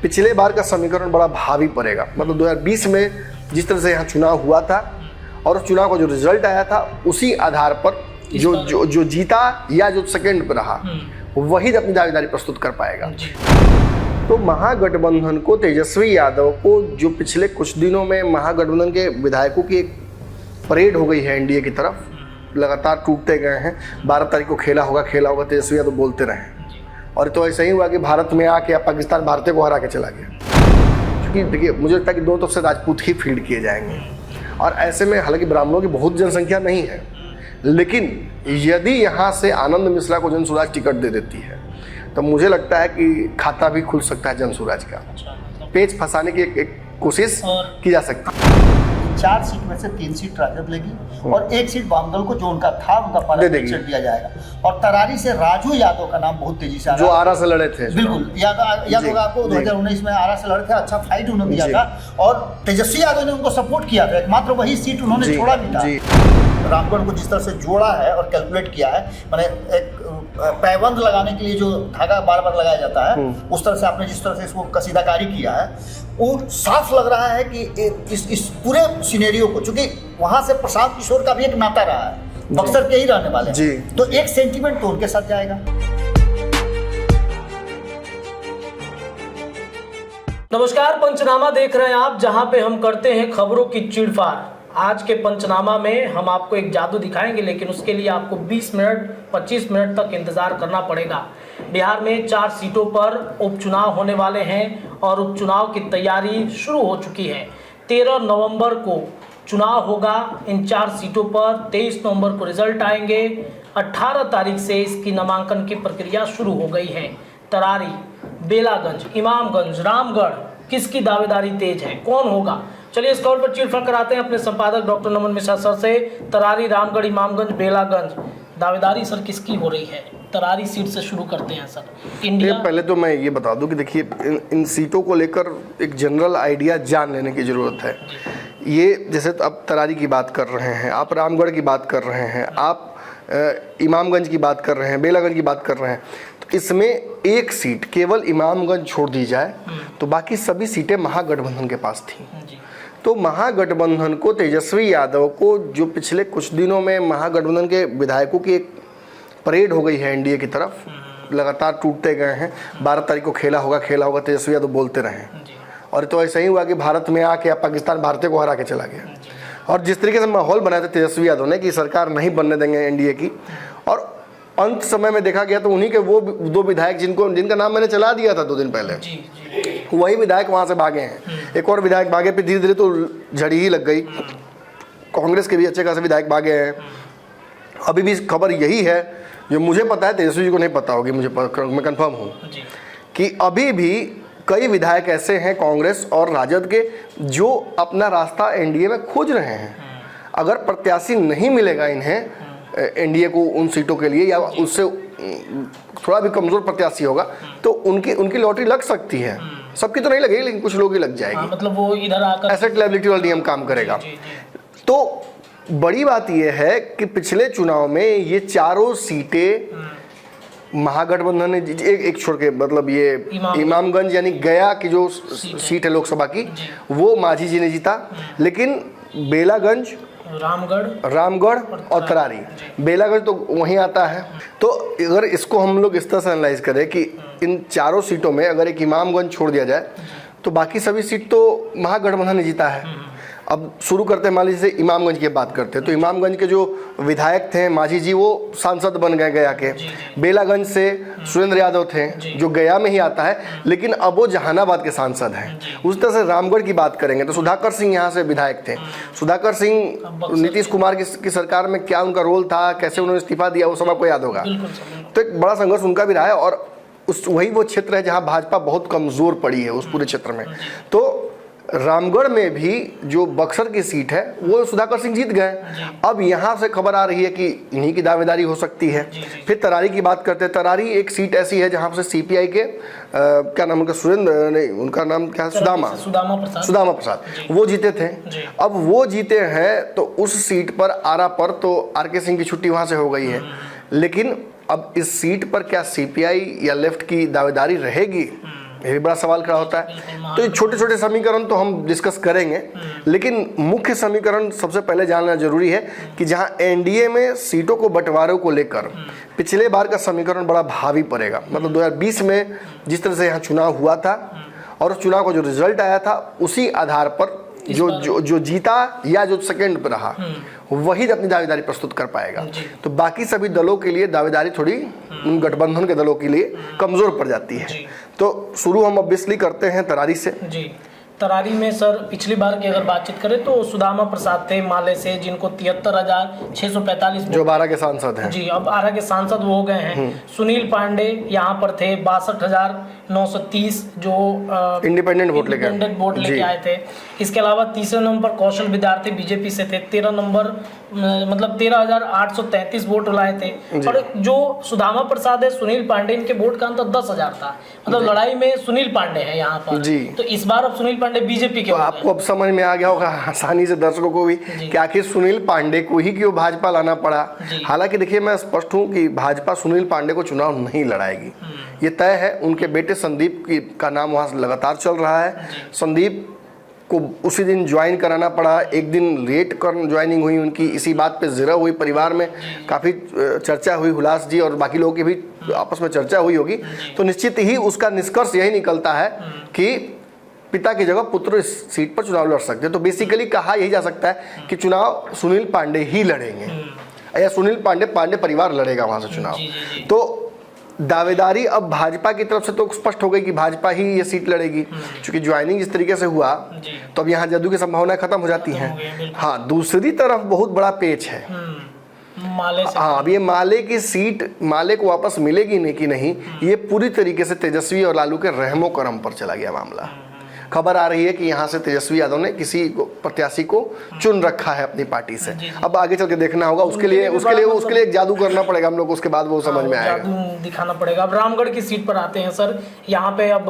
पिछले बार का समीकरण बड़ा भारी पड़ेगा। मतलब 2020 में जिस तरह से यहाँ चुनाव हुआ था और उस चुनाव का जो रिजल्ट आया था उसी आधार पर जो जीता या जो सेकंड पर रहा वही अपनी दावेदारी प्रस्तुत कर पाएगा। तो महागठबंधन को, तेजस्वी यादव को, जो पिछले कुछ दिनों में महागठबंधन के विधायकों की एक परेड हो गई है एनडीए की तरफ, लगातार टूटते गए हैं। 12 तारीख को खेला होगा तेजस्वी यादव बोलते रहे, और तो ऐसा ही हुआ कि भारत में आके पाकिस्तान भारतीय को हरा के चला गया। क्योंकि देखिए, मुझे लगता है कि दोनों तरफ से राजपूत ही फील्ड किए जाएंगे, और ऐसे में हालांकि ब्राह्मणों की बहुत जनसंख्या नहीं है, लेकिन यदि यहाँ से आनंद मिश्रा को जनसुराज टिकट दे देती है तो मुझे लगता है कि खाता भी खुल सकता है जनसुराज का। पेच फंसाने की एक कोशिश की जा सकती है। 4 सीट में से 3 सीट राजद लेगी और 1 सीट वामदल को, जो उनका था, उनका पाला दिया जाएगा। और तरारी से राजू यादव का नाम बहुत तेजी से आ रहा है, जो आरा से लड़े थे। बिल्कुल याद होगा आपको, 2019 में आरा से लड़े थे, अच्छा फाइट उन्होंने दिया था और तेजस्वी यादव ने उनको सपोर्ट किया था। एकमात्र वही सीट उन्होंने छोड़ा भी था। रामगढ़ को जिस तरह से जोड़ा है और कैलकुलेट किया है, मैंने एक पैबंद लगाने के लिए जो धागा बार बार लगाया जाता है, उस तरह से आपने जिस तरह से इसको कसीदाकारी किया है, वो साफ लग रहा है कि इस पूरे सिनेरियो को, चूंकि वहां से प्रशांत किशोर का भी एक नाता रहा है, बक्सर के ही रहने वाले हैं, तो एक सेंटीमेंट तो उनके साथ जाएगा। नमस्कार, पंचनामा देख रहे हैं आप, जहां पे हम करते हैं खबरों की चीड़फाड़। आज के पंचनामा में हम आपको एक जादू दिखाएंगे, लेकिन उसके लिए आपको 20 मिनट 25 मिनट तक इंतजार करना पड़ेगा। बिहार में 4 सीटों पर उपचुनाव होने वाले हैं और उपचुनाव की तैयारी शुरू हो चुकी है। 13 नवंबर को चुनाव होगा इन 4 सीटों पर। 23 नवंबर को रिजल्ट आएंगे। 18 तारीख से इसकी नामांकन की प्रक्रिया शुरू हो गई है। तरारी, बेलागंज, इमामगंज, रामगढ़, किसकी दावेदारी तेज है, कौन होगा? चलिए इस खबर पर चीरफाड़ कराते हैं अपने संपादक डॉक्टर नमन मिश्रा सर से। तरारी, रामगढ़, इमामगंज, बेलागंज, दावेदारी सर किसकी हो रही है? तरारी सीट से शुरू करते हैं सर। इंडिया, पहले तो मैं ये बता दूं कि देखिए, इन सीटों को लेकर एक जनरल आइडिया जान लेने की ज़रूरत है। ये जैसे अब तरारी की बात कर रहे हैं, आप रामगढ़ की बात कर रहे हैं, आप इमामगंज की बात कर रहे हैं, बेलागंज की बात कर रहे हैं, तो इसमें एक सीट केवल इमामगंज छोड़ दी जाए तो बाकी सभी सीटें महागठबंधन के पास थी। तो महागठबंधन को, तेजस्वी यादव को, जो पिछले कुछ दिनों में महागठबंधन के विधायकों की एक परेड हो गई है एनडीए की तरफ, लगातार टूटते गए हैं। 12 तारीख को खेला होगा तेजस्वी यादव बोलते रहे, और तो ऐसा ही हुआ कि भारत में आके पाकिस्तान भारतीय को हरा के चला गया। और जिस तरीके से माहौल बनाया था तेजस्वी यादव ने कि सरकार नहीं बनने देंगे एनडीए की, और अंत समय में देखा गया तो उन्हीं के वो 2 विधायक जिनका नाम मैंने चला दिया था 2 दिन पहले, वही विधायक वहां से भागे हैं। एक और विधायक भागे, फिर धीरे धीरे तो झड़ी ही लग गई। कांग्रेस के भी अच्छे खासे विधायक भागे हैं। अभी भी खबर यही है, जो मुझे पता है, तेजस्वी जी को नहीं पता होगी, मैं कंफर्म हूँ कि अभी भी कई विधायक ऐसे हैं कांग्रेस और राजद के जो अपना रास्ता एनडीए में खोज रहे हैं। अगर प्रत्याशी नहीं मिलेगा इन्हें एनडीए को उन सीटों के लिए, या उससे थोड़ा भी कमजोर प्रत्याशी होगा, तो उनकी लॉटरी लग सकती है। सबकी तो नहीं लगेगी, लेकिन कुछ लोग ही लग जाएगी। मतलब वो इधर आकर एसेट लायबिलिटी वाला नियम काम करेगा। तो बड़ी बात यह है कि पिछले चुनाव में ये चारों सीटें महागठबंधन ने एक छोड़ के, मतलब ये इमामगंज यानी गया की जो सीट है लोकसभा की, वो मांझी जी ने जीता। लेकिन बेलागंज, रामगढ़ और तरारी, बेलागंज तो वहीं आता है। तो अगर इसको हम लोग इस तरह से एनालाइज करें कि इन चारों सीटों में अगर एक इमामगंज छोड़ दिया जाए तो बाकी सभी सीट तो महागठबंधन ने जीता है। अब शुरू करते हैं, मान लीजिए इमामगंज की बात करते हैं, तो इमामगंज के जो विधायक थे मांझी जी, वो सांसद बन गए गया के। बेलागंज से सुरेंद्र यादव थे, जो गया में ही आता है, लेकिन अब वो जहानाबाद के सांसद हैं। उस तरह से रामगढ़ की बात करेंगे तो सुधाकर सिंह यहाँ से विधायक थे। सुधाकर सिंह नीतीश कुमार की सरकार में क्या उनका रोल था, कैसे उन्होंने इस्तीफा दिया, वो सब आपको याद होगा। तो एक बड़ा संघर्ष उनका भी रहा है, और वही वो क्षेत्र है जहाँ भाजपा बहुत कमजोर पड़ी है उस पूरे क्षेत्र में। तो रामगढ़ में भी जो बक्सर की सीट है वो सुधाकर सिंह जीत गए। अब यहाँ से खबर आ रही है कि इन्हीं की दावेदारी हो सकती है। फिर तरारी की बात करते हैं। तरारी एक सीट ऐसी है जहाँ से सीपीआई के क्या नाम उनका, सुरेंद्र नहीं, उनका नाम क्या है, सुदामा प्रसाद, वो जीते थे। अब वो जीते हैं तो उस सीट पर आरा पर तो आर के सिंह की छुट्टी वहाँ से हो गई है। लेकिन अब इस सीट पर क्या सीपीआई या लेफ्ट की दावेदारी रहेगी, ये भी बड़ा सवाल खड़ा होता है। तो ये छोटे छोटे समीकरण तो हम डिस्कस करेंगे, लेकिन मुख्य समीकरण सबसे पहले जानना जरूरी है कि जहां एनडीए में सीटों को बंटवारे को लेकर पिछले बार का समीकरण बड़ा भारी पड़ेगा। मतलब 2020 में जिस तरह से यहाँ चुनाव हुआ था और उस चुनाव का जो रिजल्ट आया था, उसी आधार पर जो जीता या जो सेकंड पे रहा वही अपनी दावेदारी प्रस्तुत कर पाएगा। तो बाकी सभी दलों के लिए दावेदारी थोड़ी गठबंधन के दलों के लिए कमजोर पड़ जाती है। तो शुरू हम ऑब्वियसली करते हैं तरारी से। जी, तरारी में सर पिछली बार की अगर बातचीत करें तो सुदामा प्रसाद थे माले से, जिनको 73,645 जो 12 के सांसद हैं। जी, अब 12 के सांसद वो हो गए हैं। सुनील पांडे यहाँ पर थे 62,930 जो इंडिपेंडेंट वोट लेके आए थे। इसके अलावा तीसरे नंबर पर कौशल विद्यार्थी बीजेपी से थे, 13 नंबर मतलब 13,833 वोट लाए थे। और जो सुदामा प्रसाद है, सुनील पांडे, इनके वोट का अंतर 10,000 था। मतलब लड़ाई में सुनील पांडे है यहाँ पर। तो इस बार अब सुनील पांडे बीजेपी के तो आपको अब समझ में आ गया होगा आसानी से, दर्शकों को भी, कि आखिर सुनील पांडे को ही क्यों भाजपा लाना पड़ा। हालांकि देखिए, मैं स्पष्ट हूं कि भाजपा सुनील पांडे को चुनाव नहीं लड़ाएगी, ये तय है। उनके बेटे संदीप का नाम वहां लगातार चल रहा है। संदीप को उसी दिन ज्वाइन कराना पड़ा, एक दिन लेट कर ज्वाइनिंग हुई उनकी, इसी बात पे जिरह हुई। परिवार में काफ़ी चर्चा हुई, हुलास जी और बाकी लोगों की भी आपस में चर्चा हुई होगी। तो निश्चित ही उसका निष्कर्ष यही निकलता है कि पिता की जगह पुत्र इस सीट पर चुनाव लड़ सकते हैं। तो बेसिकली कहा यही जा सकता है कि चुनाव सुनील पांडे ही लड़ेंगे या सुनील पांडे परिवार लड़ेगा वहां से चुनाव। तो दावेदारी अब भाजपा की तरफ से तो स्पष्ट हो गई कि भाजपा ही ये सीट लड़ेगी, क्योंकि ज्वाइनिंग इस तरीके से हुआ तो अब यहाँ जदयू की संभावनाएं खत्म हो जाती हैं। हाँ, दूसरी तरफ बहुत बड़ा पेच है माले से। हाँ, अब ये माले की सीट माले को वापस मिलेगी नहीं कि नहीं, ये पूरी तरीके से तेजस्वी और लालू के रहमो करम पर चला गया मामला। खबर आ रही है कि यहाँ से तेजस्वी यादव ने किसी प्रत्याशी को चुन रखा है अपनी पार्टी से। अब आगे चल के देखना होगा, उसके लिए एक जादू करना पड़ेगा हम लोग को, उसके बाद वो समझ में आएगा, जादू दिखाना पड़ेगा। अब रामगढ़ की सीट पर आते हैं सर। यहाँ पे अब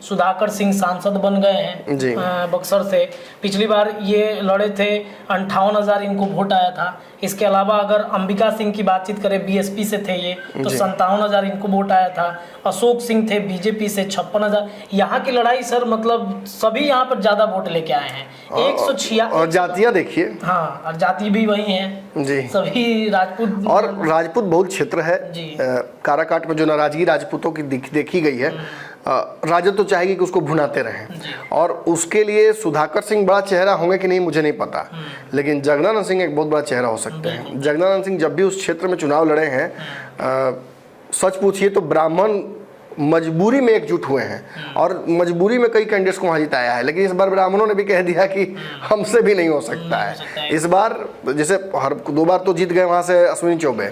सुधाकर सिंह सांसद बन गए हैं बक्सर से। पिछली बार ये लड़े थे, 58,000 इनको वोट आया था। इसके अलावा अगर अंबिका सिंह की बातचीत करें, बीएसपी से थे ये, तो 57,000 इनको वोट आया था। अशोक सिंह थे बीजेपी से, 56,000। यहाँ की लड़ाई सर, मतलब सभी यहाँ पर ज्यादा वोट लेके आए हैं। 106 और जातियां देखिए। हाँ, और जाति भी वही है जी, सभी राजपूत। और राजपूत बहुत क्षेत्र है। काराकाट में जो नाराजगी राजपूतों की देखी गई है, राजद तो चाहेगी कि उसको भुनाते रहें, और उसके लिए सुधाकर सिंह बड़ा चेहरा होंगे कि नहीं मुझे नहीं पता, लेकिन जगनानंद सिंह एक बहुत बड़ा चेहरा हो सकते हैं। जगनानंद सिंह जब भी उस क्षेत्र में चुनाव लड़े हैं, सच पूछिए तो ब्राह्मण मजबूरी में एकजुट हुए हैं और मजबूरी में कई कैंडिडेट्स को वहां जिताया है। लेकिन इस बार ब्राह्मणों ने भी कह दिया कि हमसे भी नहीं हो सकता है। इस बार जैसे हर 2 बार तो जीत गए वहां से अश्विनी चौबे,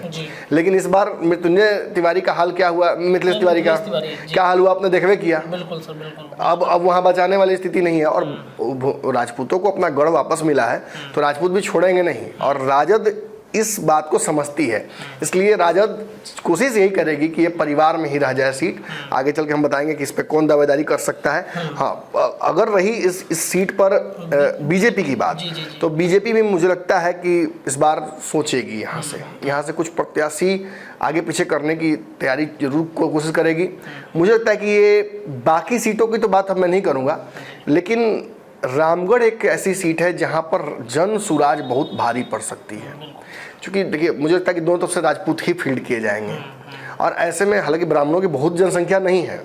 लेकिन इस बार मृत्युंजय तिवारी का हाल क्या हुआ, मिथिलेश तिवारी का क्या हाल हुआ, आपने देखवे किया। बिल्कुल सर, बिल्कुल। अब वहां बचाने वाली स्थिति नहीं है, और राजपूतों को अपना गढ़ वापस मिला है तो राजपूत भी छोड़ेंगे नहीं, और राजद इस बात को समझती है। इसलिए राजद कोशिश यही करेगी कि ये परिवार में ही रह जाए सीट। आगे चल के हम बताएंगे कि इस पे कौन दावेदारी कर सकता है। हाँ, अगर रही इस सीट पर बीजेपी की बात, तो बीजेपी भी मुझे लगता है कि इस बार सोचेगी, यहाँ से कुछ प्रत्याशी आगे पीछे करने की तैयारी जरूर कोशिश करेगी। मुझे लगता है कि ये बाकी सीटों की तो बात अब मैं नहीं करूँगा, लेकिन रामगढ़ एक ऐसी सीट है जहाँ पर जन सुराज बहुत भारी पड़ सकती है। क्योंकि देखिए, मुझे लगता है कि दोनों तरफ से राजपूत ही फील्ड किए जाएंगे, और ऐसे में हालांकि ब्राह्मणों की बहुत जनसंख्या नहीं है,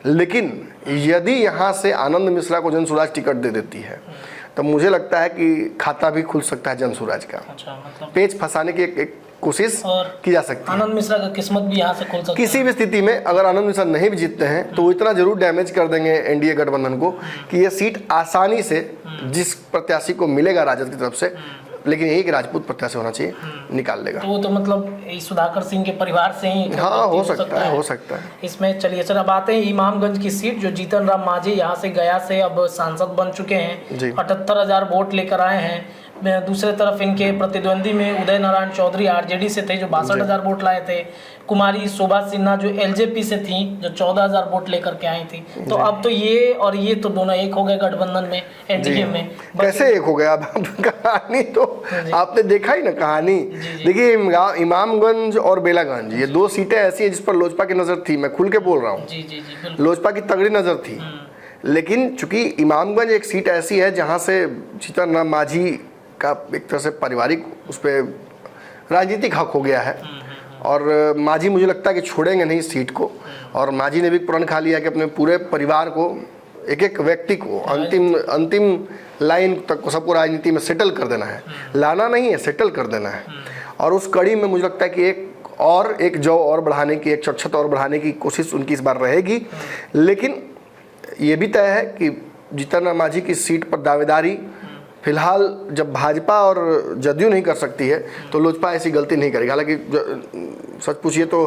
लेकिन यदि यहाँ से आनंद मिश्रा को जनसुराज टिकट दे देती है तो मुझे लगता है कि खाता भी खुल सकता है जनसुराज का। मतलब पेच फंसाने की एक कोशिश की जा सकती है। आनंद मिश्रा का किस्मत भी यहाँ से खुल सकती है। किसी भी स्थिति में अगर आनंद मिश्रा नहीं भी जीतते हैं तो वो इतना जरूर डैमेज कर देंगे एनडीए गठबंधन को कि ये सीट आसानी से जिस प्रत्याशी को मिलेगा राजद की तरफ से, लेकिन यही कि राजपूत प्रत्याशी होना चाहिए, निकाल लेगा। तो वो तो मतलब सुधाकर सिंह के परिवार से ही हो सकता है इसमें। चलिए सर, अब आते हैं इमामगंज की सीट, जो जीतन राम मांझी यहाँ से गया से अब सांसद बन चुके हैं। 78,000 वोट लेकर आए हैं। दूसरे तरफ इनके प्रतिद्वंदी में उदय नारायण चौधरी आरजेडी से थे जो 62,000 वोट लाए थे। कुमारी शोभा सिन्हा जो एलजेपी से थी जो 14,000 वोट लेकर के आई थी। तो अब तो ये और ये तो दोनों एक हो गए गठबंधन में, एनडीए में। कैसे एक हो गया? अब कहानी तो आपने देखा ही ना कहानी। देखिए इमामगंज और बेलागंज ये दो सीटें ऐसी हैं जिस पर लोजपा की नजर थी। मैं खुल के बोल रहा हूँ, लोजपा की तगड़ी नजर थी। लेकिन चूंकि इमामगंज एक सीट ऐसी है जहां से जीतन राम मांझी का एक तरह से पारिवारिक उस पर राजनीतिक हक हो गया है और मांझी मुझे लगता है कि छोड़ेंगे नहीं इस सीट को। और मांझी ने भी प्रण खा लिया कि अपने पूरे परिवार को, एक एक व्यक्ति को अंतिम लाइन तक को सबको राजनीति में सेटल कर देना है, लाना नहीं है, सेटल कर देना है। और उस कड़ी में मुझे लगता है कि एक जौ और बढ़ाने की, एक चौछत और बढ़ाने की कोशिश उनकी इस बार रहेगी। लेकिन ये भी तय है कि जीतन राम मांझी की सीट पर दावेदारी फिलहाल जब भाजपा और जदयू नहीं कर सकती है तो लोजपा ऐसी गलती नहीं करेगी। हालांकि सच पूछिए तो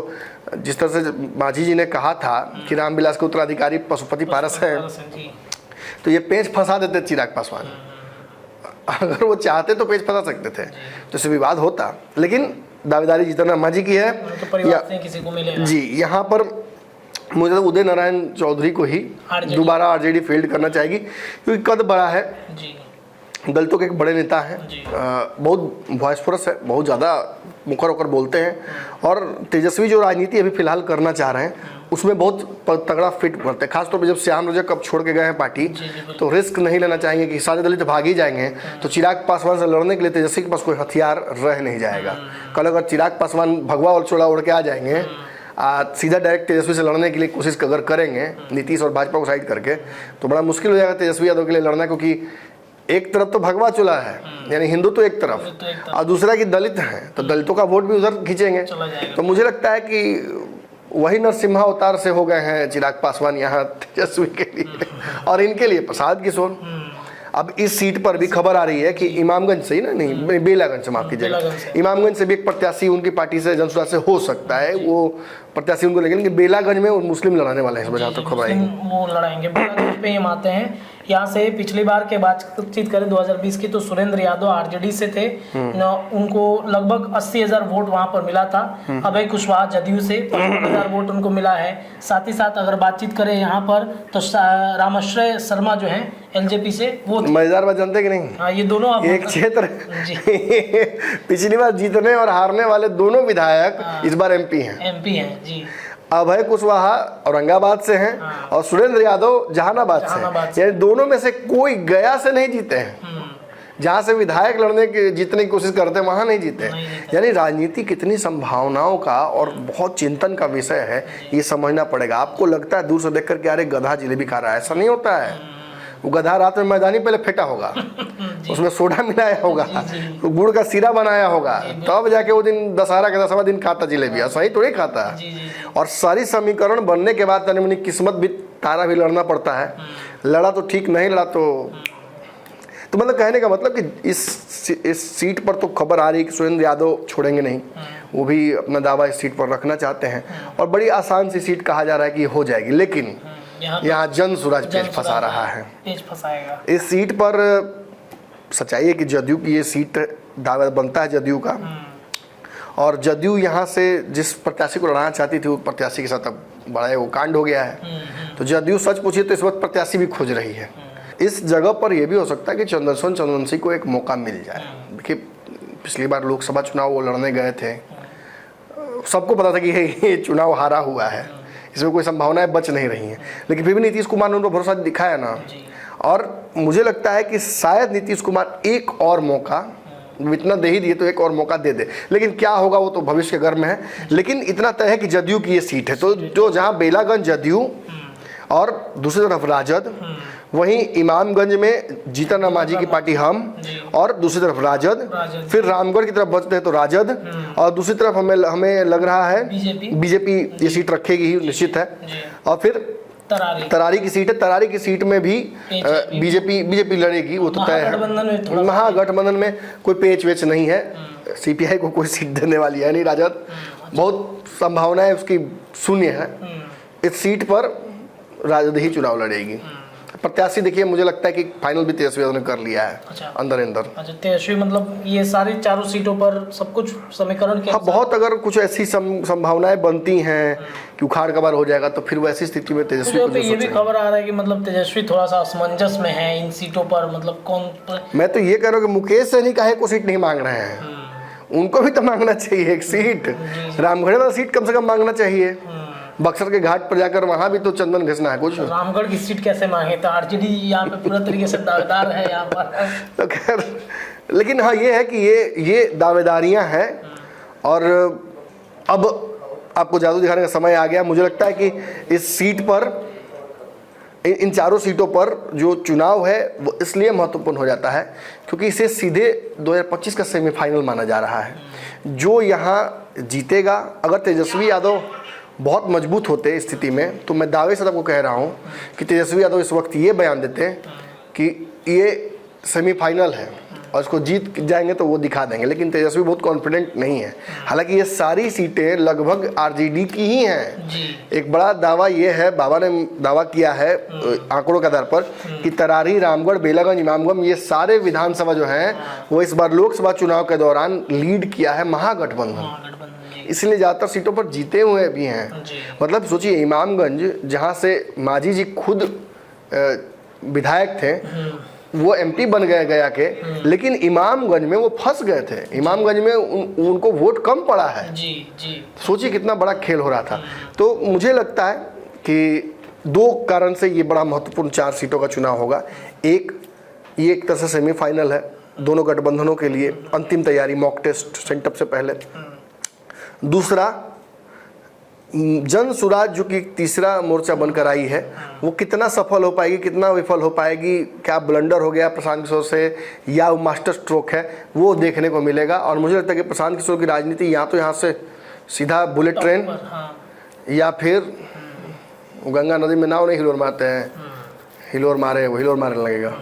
जिस तरह से मांझी जी ने कहा था कि रामविलास के उत्तराधिकारी पशुपति पारस हैं, तो ये पेच फंसा देते चिराग पासवान। अगर वो चाहते तो पेच फंसा सकते थे, तो इससे विवाद होता। लेकिन दावेदारी जीतन राम मांझी की है किसी को मिलेगा जी। यहाँ पर मुझे तो उदय नारायण चौधरी को ही दोबारा आरजेडी फील्ड करना चाहिए क्योंकि कद बड़ा है जी। दलितों के एक बड़े नेता हैं, बहुत वॉइसफोरस है, बहुत ज़्यादा मुखर होकर बोलते हैं और तेजस्वी जो राजनीति अभी फिलहाल करना चाह रहे हैं उसमें बहुत तगड़ा फिट करते हैं। खासतौर पर जब श्याम रजक अब छोड़ के गए हैं पार्टी तो रिस्क नहीं लेना चाहेंगे कि सारे दलित भाग ही जाएंगे। तो चिराग पासवान से लड़ने के लिए तेजस्वी के पास कोई हथियार रह नहीं जाएगा। कल अगर चिराग पासवान भगवा और चोला उड़ के आ जाएंगे, सीधा डायरेक्ट तेजस्वी से लड़ने के लिए कोशिश अगर करेंगे नीतीश और भाजपा को साइड करके, तो बड़ा मुश्किल हो जाएगा तेजस्वी यादव के लिए लड़ना। क्योंकि एक तरफ तो भगवा चुला है यानी हिंदू तो एक तरफ और दूसरा की दलित है, तो दलितों का वोट भी उधर खींचेंगे। तो मुझे लगता है कि वही नरसिम्हा अवतार से हो गए हैं चिराग पासवान यहाँ तेजस्वी के लिए और इनके लिए प्रसाद किशोर। अब इस सीट पर भी खबर आ रही है कि इमामगंज से ही ना, नहीं बेलागंज से, माफ कीजिएगा, इमामगंज से भी एक प्रत्याशी उनकी पार्टी से जनसुराज से हो सकता है, वो प्रत्याशी उनको लेकिन बेलागंज में मुस्लिम लड़ाने वाले हैं जहाँ तक खबर आई। वो लड़ाएंगे बेलागंज पे हम आते हैं। यहाँ से पिछली बार के बातचीत करें 2020 की तो सुरेंद्र यादव आरजेडी से थे, उनको लगभग 80,000 वोट वहां पर मिला था। अभय कुशवाहा जदयू से 55,000 वोट उनको मिला है। साथ ही साथ अगर बातचीत करें यहाँ पर तो रामाश्रय शर्मा जो है एलजेपी से, वो मजेदार बात जानते कि नहीं? हाँ, ये दोनों एक क्षेत्र पिछली बार जीतने और हारने वाले दोनों विधायक इस बार एमपी हैं जी। अभय कुशवाहा औरंगाबाद से हैं और सुरेंद्र यादव जहानाबाद से। यानी दोनों में से कोई गया से नहीं जीते हैं, जहां से विधायक लड़ने की जीतने की कोशिश करते हैं वहां नहीं जीते। यानी राजनीति कितनी संभावनाओं का और बहुत चिंतन का विषय है, ये समझना पड़ेगा। आपको लगता है दूर से देख करके अरे गधा जिलेबी खा रहा है, ऐसा नहीं होता है। वो गधा रात में मैदानी पहले फेंटा होगा, उसमें सोडा मिलाया होगा, तो गुड़ का सीरा बनाया होगा, तब जाके वो दिन दशहरा के 10वां दिन खाता जिलेबी, सही तो नहीं खाता है। और सारी समीकरण बनने के बाद तनी मनी किस्मत भी, तारा भी लड़ना पड़ता है। लड़ा तो ठीक, नहीं लड़ा तो मतलब कहने का मतलब कि इस सीट पर तो खबर आ रही है कि सुरेंद्र यादव छोड़ेंगे नहीं, वो भी अपना दावा इस सीट पर रखना चाहते हैं और बड़ी आसान सी सीट कहा जा रहा है कि हो जाएगी। लेकिन यहाँ जनसुराज पेच फंसा रहा है, पेच फंसाएगा इस सीट पर। सच्चाई है कि जदयू की ये सीट दावा बनता है जदयू का, और जदयू यहाँ से जिस प्रत्याशी को लड़ाना चाहती थी वो प्रत्याशी के साथ अब बड़ा वो कांड हो गया है। तो जदयू सच पूछिए तो इस वक्त प्रत्याशी भी खोज रही है। इस जगह पर यह भी हो सकता है कि चंद्रवंशी को एक मौका मिल जाए। देखिए पिछली बार लोकसभा चुनाव वो लड़ने गए थे, सबको पता था कि ये चुनाव हारा हुआ है, इसमें कोई संभावनाएं बच नहीं रही हैं, लेकिन फिर भी नीतीश कुमार ने उनको भरोसा दिखाया ना। और मुझे लगता है कि शायद नीतीश कुमार एक और मौका, इतना दे ही दिए तो एक और मौका दे दे, लेकिन क्या होगा वो तो भविष्य के गर्भ में है। लेकिन इतना तय है कि जदयू की ये सीट है, तो जो जहां बेलागंज जदयू और दूसरी तरफ राजद, वहीं इमामगंज में जीतन राम मांझी की पार्टी हम और दूसरी तरफ राजद, फिर रामगढ़ की तरफ बचते हैं तो राजद, और दूसरी तरफ हमें लग रहा है बीजेपी ये सीट रखेगी ही, निश्चित है। और फिर तरारी की सीट है, तरारी की सीट में भी बीजेपी लड़ेगी, वो तो तय है। महागठबंधन में कोई पेच वेच नहीं है, सीपीआई को कोई सीट देने वाली है नहीं, राजद बहुत संभावनाएं उसकी शून्य है। इस सीट पर राजद ही चुनाव लड़ेगी। प्रत्याशी देखिए, मुझे लगता है कि फाइनल भी तेजस्वी यादव ने कर लिया है। अच्छा। अंदर अच्छा, तेजस्वी मतलब ये सारी चारों सीटों पर सब कुछ समीकरण के हाँ, बहुत अगर कुछ ऐसी संभावनाएं बनती हैं कि उखाड़ कबाड़ हो जाएगा तो फिर वैसी स्थिति में तेजस्वी को जो ये भी सोचेंगे। खबर आ रहा है कि मतलब तेजस्वी थोड़ा सा असमंजस में है इन सीटों पर, मतलब कौन। मैं तो ये कह रहा हूँ कि मुकेश सहनी काहे को सीट नहीं मांग रहे हैं, उनको भी तो मांगना चाहिए एक सीट। रामगढ़ वाला सीट कम से कम मांगना चाहिए। बक्सर के घाट पर जाकर वहां भी तो चंदन घिसना है कुछ। रामगढ़ की सीट कैसे मांगे, तो आरजेडी यहाँ पे पूरा तरीके से दावेदार है यहाँ पर। तो खैर, लेकिन हाँ ये है कि ये दावेदारियां हैं। और अब आपको जादू दिखाने का समय आ गया। मुझे लगता है कि इस सीट पर, इन चारों सीटों पर जो चुनाव है वो इसलिए महत्वपूर्ण हो जाता है क्योंकि इसे सीधे 2025 का सेमीफाइनल माना जा रहा है। जो यहाँ जीतेगा, अगर तेजस्वी यादव बहुत मजबूत होते इस स्थिति में, तो मैं दावे से आपको कह रहा हूँ कि तेजस्वी यादव इस वक्त ये बयान देते कि ये सेमीफाइनल है और इसको जीत जाएंगे तो वो दिखा देंगे। लेकिन तेजस्वी बहुत कॉन्फिडेंट नहीं है। हालांकि ये सारी सीटें लगभग आरजेडी की ही हैं। एक बड़ा दावा ये है, बाबा ने दावा किया है आंकड़ों के आधार पर कि तरारी, रामगढ़, बेलागंज, इमामगंज, ये सारे विधानसभा जो हैं वो इस बार लोकसभा चुनाव के दौरान लीड किया है महागठबंधन, इसलिए ज़्यादातर सीटों पर जीते हुए भी हैं। मतलब सोचिए, इमामगंज जहाँ से मांझी जी खुद विधायक थे, वो एमपी बन गए गया के, लेकिन इमामगंज में वो फंस गए थे। इमामगंज में उनको वोट कम पड़ा है। सोचिए कितना बड़ा खेल हो रहा था। तो मुझे लगता है कि दो कारण से ये बड़ा महत्वपूर्ण 4 सीटों का चुनाव होगा। एक, ये एक तरह से सेमीफाइनल है दोनों गठबंधनों के लिए, अंतिम तैयारी, मॉक टेस्ट सेंटअप से पहले। दूसरा, जन सुराज जो कि तीसरा मोर्चा बनकर आई है, वो कितना सफल हो पाएगी, कितना विफल हो पाएगी, क्या ब्लंडर हो गया प्रशांत किशोर से या वो मास्टर स्ट्रोक है, वो देखने को मिलेगा। और मुझे लगता है कि प्रशांत किशोर की राजनीति या तो यहाँ से सीधा बुलेट ट्रेन, या फिर गंगा नदी में नाव नहीं हिलोर मारते हैं, हिलोर मारने लगेगा।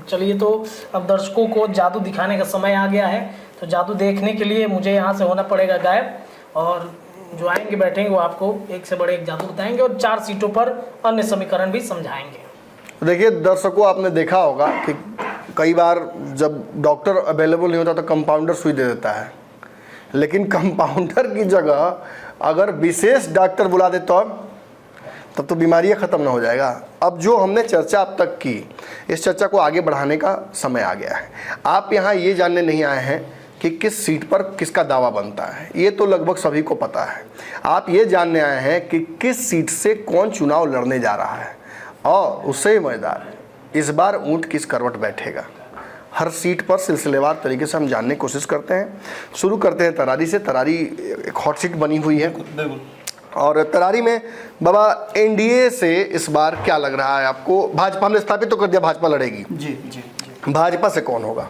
चलिए, तो अब दर्शकों को जादू दिखाने का समय आ गया है। तो जादू देखने के लिए मुझे यहाँ से होना पड़ेगा गायब, और जो आएंगे बैठेंगे वो आपको एक से बड़े एक जादू बताएंगे और 4 सीटों पर अन्य समीकरण भी समझाएंगे। देखिए दर्शकों, आपने देखा होगा कि कई बार जब डॉक्टर अवेलेबल नहीं होता तो कंपाउंडर सुई दे देता है, लेकिन कंपाउंडर की जगह अगर विशेष डॉक्टर बुला दे तब तो बीमारियां ख़त्म ना हो जाएगा। अब जो हमने चर्चा अब तक की, इस चर्चा को आगे बढ़ाने का समय आ गया है। आप यहाँ ये जानने नहीं आए हैं कि किस सीट पर किसका दावा बनता है, ये तो लगभग सभी को पता है। आप ये जानने आए हैं कि किस सीट से कौन चुनाव लड़ने जा रहा है, और उससे ही मज़ेदार, इस बार ऊंट किस करवट बैठेगा। हर सीट पर सिलसिलेवार तरीके से हम जानने की कोशिश करते हैं। शुरू करते हैं तरारी से। तरारी एक हॉट सीट बनी हुई है, और तरारी में बाबा एनडीए से इस बार क्या लग रहा है आपको? भाजपा ने स्थापित तो कर दिया, भाजपा लड़ेगी। जी। भाजपा से कौन होगा?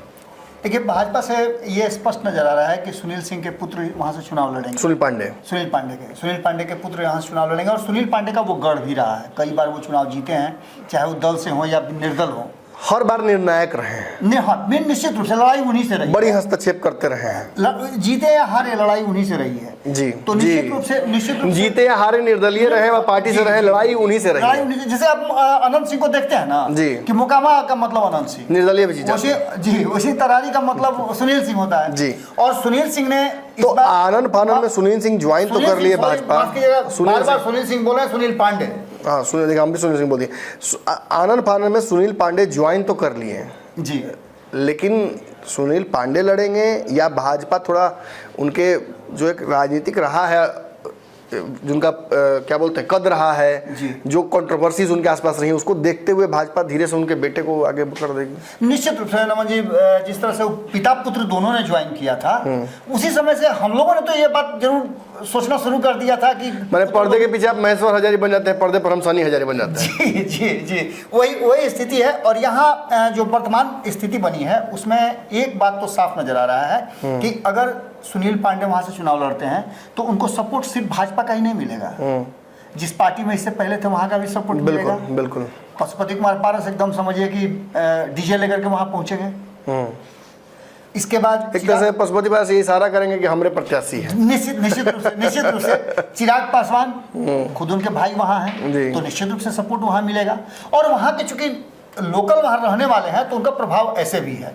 देखिए, भाजपा से ये स्पष्ट नजर आ रहा है कि सुनील सिंह के पुत्र वहां से चुनाव लड़ेंगे। सुनील पांडे के पुत्र यहाँ से चुनाव लड़ेंगे, और सुनील पांडे का वो गढ़ भी रहा है। कई बार वो चुनाव जीते हैं, चाहे वो दल से हो या निर्दल हो, हर बार निर्णायक रहे हैं। निश्चित रूप से लड़ाई उन्हीं से रही, बड़ी हस्तक्षेप करते रहे हैं। जीते या हारे, लड़ाई उन्हीं से रही है। जी, तो निश्चित रूप से जीते या हारे, निर्दलीय रहे व पार्टी से रहे, लड़ाई उन्हीं से रही। जैसे आप अनंत सिंह को देखते हैं ना जी, कि मोकामा का मतलब अनंत सिंह, निर्दलीय भी जीता। उसी तरारी का मतलब सुनील सिंह होता है जी। और सुनील सिंह ने तो आनंद फानन में सुनील सिंह ज्वाइन तो कर लिए भाजपा। सुनील सिंह बोले, सुनील पांडे, हाँ सुनील, हम भी सुनील सिंह बोल दिए। आनंद फानन में सुनील पांडे ज्वाइन तो कर लिए जी, लेकिन सुनील पांडे लड़ेंगे या भाजपा थोड़ा उनके जो एक राजनीतिक रहा है, जिनका क्या बोलते हैं कद रहा है, जो कंट्रोवर्सीज उनके आसपास रही, उसको देखते हुए भाजपा धीरे से उनके बेटे को आगे कर देगी। निश्चित रूप से नमन जी, जिस तरह से पिता पुत्र दोनों ने ज्वाइन किया था, उसी समय से हम लोगों ने तो ये बात जरूर सोचना शुरू कर दिया था कि मैंने पर्दे के पीछे आप महेश्वर हजारी बन जाते हैं, पर्दे पर हम सनी हजारी बन जाते हैं। जी, वही स्थिति है। और यहाँ जो वर्तमान स्थिति बनी है उसमें एक बात तो साफ नजर आ रहा है कि अगर सुनील पांडे वहां से चुनाव लड़ते हैं तो उनको सपोर्ट सिर्फ भाजपा का ही नहीं मिलेगा, जिस पार्टी में इससे पहले थे वहां का भी सपोर्ट मिलेगा। बिल्कुल। पशुपति कुमार पारस एकदम समझिए कि डीजे लेकर के वहां पहुंचेंगे। इसके बाद एक तरह से पशुपति पास ये इशारा करेंगे कि हमारे प्रत्याशी है। निश्चित रूप से चिराग पासवान खुद उनके भाई वहां हैं, तो निश्चित रूप से सपोर्ट वहां मिलेगा। और वहां के चूंकि लोकल वहाँ रहने वाले हैं तो उनका प्रभाव ऐसे भी है।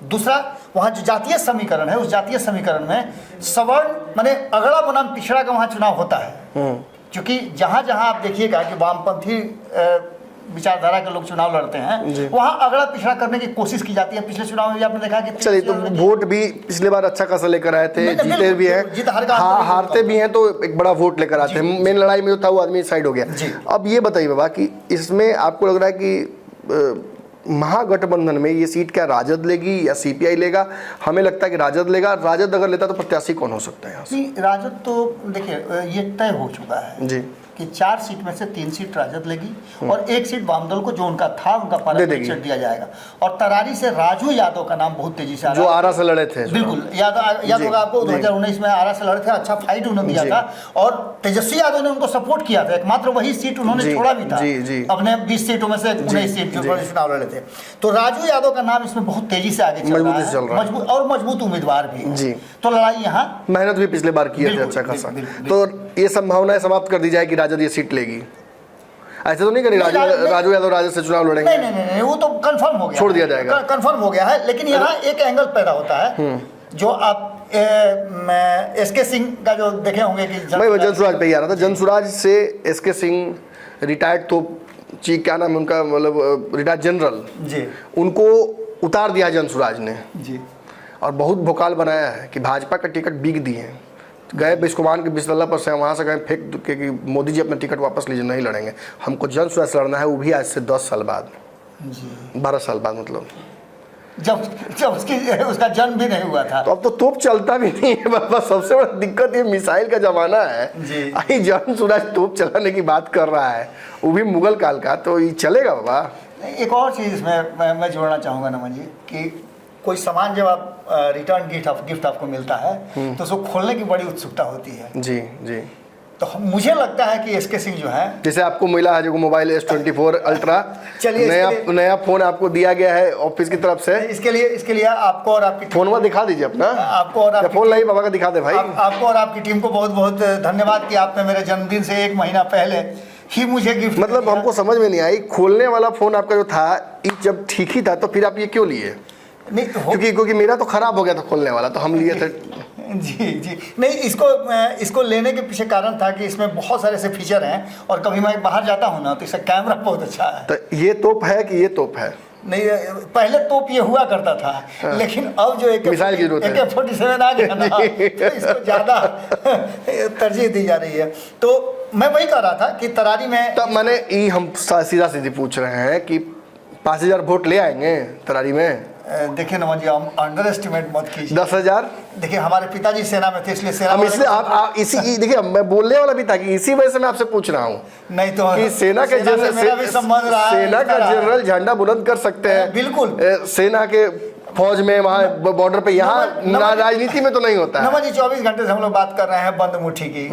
दूसरा, वहाँ जो जातीय समीकरण है, उस जातीय समीकरण में सवर्ण माने अगड़ा बनाम पिछड़ा का वहाँ चुनाव होता है। क्योंकि जहाँ जहाँ आप देखिएगा कि वामपंथी विचारधारा के लोग चुनाव लड़ते हैं, वहाँ अगड़ा पिछड़ा करने की कोशिश की जाती है। पिछले चुनाव में भी आपने देखा कि चलिए, तो वोट भी पिछले बार अच्छा खासा लेकर आए थे, जीते भी हैं, हारते भी हैं, तो एक बड़ा वोट लेकर आते हैं। मेन लड़ाई में जो था वो आदमी साइड हो गया। अब ये बताइए बाबा कि इसमें आपको लग रहा है कि महागठबंधन में ये सीट क्या राजद लेगी या सीपीआई लेगा? हमें लगता है कि राजद लेगा। राजद अगर लेता तो प्रत्याशी कौन हो सकता है यहाँ से? राजद तो देखिए ये तय हो चुका है जी कि 4 सीट में से 3 सीट राजद लेगी और 1 सीट वामदल को, जो उनका था, उनका पार्लियामेंट दिया जाएगा। और तरारी से राजू यादव का नाम बहुत तेजी से आ रहा है, जो आरा से लड़े थे। बिल्कुल याद होगा आपको, 2019 में आरा से लड़े थे, अच्छा फाइट उन्होंने दिया था और तेजस्वी यादव ने उनको सपोर्ट किया था। एकमात्र वही सीट उन्होंने छोड़ा भी था अपने 20 सीटों में से 19 सीट जो चुनाव लड़े थे। तो राजू यादव का नाम इसमें बहुत तेजी से आगे चल रहा है, और मजबूत उम्मीदवार भी। तो लड़ाई यहाँ, मेहनत भी पिछले बार किए थे अच्छा खासा। तो ये संभावनाएं समाप्त कर दी जाए कि राजद ये सीट लेगी? ऐसे तो नहीं करी राजू यादव राजद से चुनाव लड़ेंगे? नहीं, वो तो कंफर्म हो गया, छोड़ दिया जाएगा, कंफर्म हो गया है। लेकिन यहाँ एक एंगल पैदा होता है जो आप एसके सिंह का जो देखे होंगे कि मैं जनसुराज पे ही आ रहा था। जनसुराज से एसके सिंह रिटायर्ड, तो क्या नाम है उनका, मतलब रिटायर्ड जनरल जी, उनको उतार दिया जनसुराज ने जी, और बहुत भोकाल बनाया है कि भाजपा का टिकट बिक दिए। गए बिस्कुमान के बिस्मिल्लाह पर से, वहाँ से गए फेंक के कि मोदी जी अपना टिकट वापस लीजिए, नहीं लड़ेंगे, हमको जनसुराज से लड़ना है, वो भी आज से 10 साल बाद जी, 12 साल बाद, मतलब जब उसका जन्म भी नहीं हुआ था। तो अब तो तोप चलता भी नहीं है बाबा। सबसे बड़ा दिक्कत ये मिसाइल का जमाना है जी। आई जनसुराज तोप चलाने की बात कर रहा है, वो भी मुगल काल का, तो ये चलेगा बाबा? एक और चीज़ मैं जोड़ना चाहूँगा नमन जी कि कोई सामान जब आप रिटर्न गिफ्ट आपको मिलता है तो उसको खोलने की बड़ी उत्सुकता होती है जी जी। तो मुझे लगता है कि एसके सिंह जो है, जैसे आपको मिला है जो मोबाइल S24 अल्ट्रा, चलिए नया फोन आपको दिया गया है ऑफिस की तरफ से, इसके लिए आपको और आपकी फोन दिखा दीजिए अपना, आपको और फोन नहीं बाबा का दिखा दे भाई। आपको और आपकी टीम को बहुत बहुत धन्यवाद कि आपने मेरे जन्मदिन से 1 महीना पहले ही मुझे गिफ्ट, मतलब हमको समझ में नहीं आई, खोलने वाला फोन आपका जो था जब ठीक ही था तो फिर आप ये क्यों लिए? नहीं, क्योंकि मेरा तो खराब हो गया था खोलने वाला, तो हम लिए थे जी। नहीं, इसको लेने के पीछे कारण था कि इसमें बहुत सारे ऐसे फीचर हैं और कभी मैं बाहर जाता हूँ ना तो इसका कैमरा बहुत अच्छा है। तो ये तोप है कि ये तोप है? नहीं, पहले तोप ये हुआ करता था हाँ। लेकिन अब जो मिसाइल की जरूरत है, AK-47 आ गया ना, तो इसको ज़्यादा तरजीह दी जा रही है। तो मैं वही कह रहा था कि तरारी में, तब मैंने हम सीधा सीधी पूछ रहे हैं कि 5000 वोट ले आएंगे तरारी में? देखिए नमन जी, हम अंडर एस्टिमेट मत कीजिए। 10,000? देखिए हमारे पिताजी सेना में थे, इसलिए सेना में इसलिए आप इसी देखिए मैं बोलने वाला भी था कि इसी वजह से मैं आपसे पूछ रहा हूँ। नहीं तो कि सेना के जनरल, सेना का जनरल झंडा बुलंद कर सकते हैं, बिल्कुल सेना के फौज में वहाँ बॉर्डर पे, यहाँ राजनीति में तो नहीं होता है। नमन जी 24 घंटे से हम लोग बात कर रहे हैं बंद मुट्ठी की,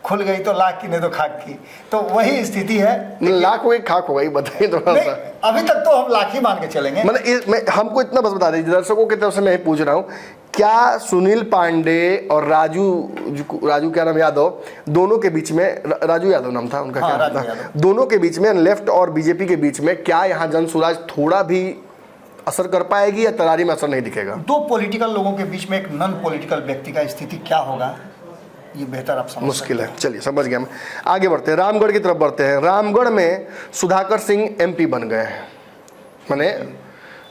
खुल गई तो लाख की, नहीं तो खाक की, तो वही स्थिति है। लाख हुई खाक हो गई, बताइए थोड़ा सा। अभी तक तो हम लाख ही मान के चलेंगे। मतलब हमको इतना बस बता दीजिए, दर्शकों की तरफ से मैं पूछ रहा हूँ, क्या सुनील पांडे और राजू क्या नाम, यादव, दोनों के बीच में, राजू यादव नाम था उनका, क्या नाम था, दोनों के बीच में, लेफ्ट और बीजेपी के बीच में, क्या यहाँ जनसुराज थोड़ा भी असर कर पाएगी या तरारी में असर नहीं दिखेगा? 2 पॉलिटिकल लोगों के बीच में एक नॉन पॉलिटिकल व्यक्ति का स्थिति क्या होगा, ये बेहतर आप समझ मुश्किल है। चलिए समझ गया, मैं आगे बढ़ते हैं, रामगढ़ की तरफ बढ़ते हैं। रामगढ़ में सुधाकर सिंह MP बन गए हैं, माने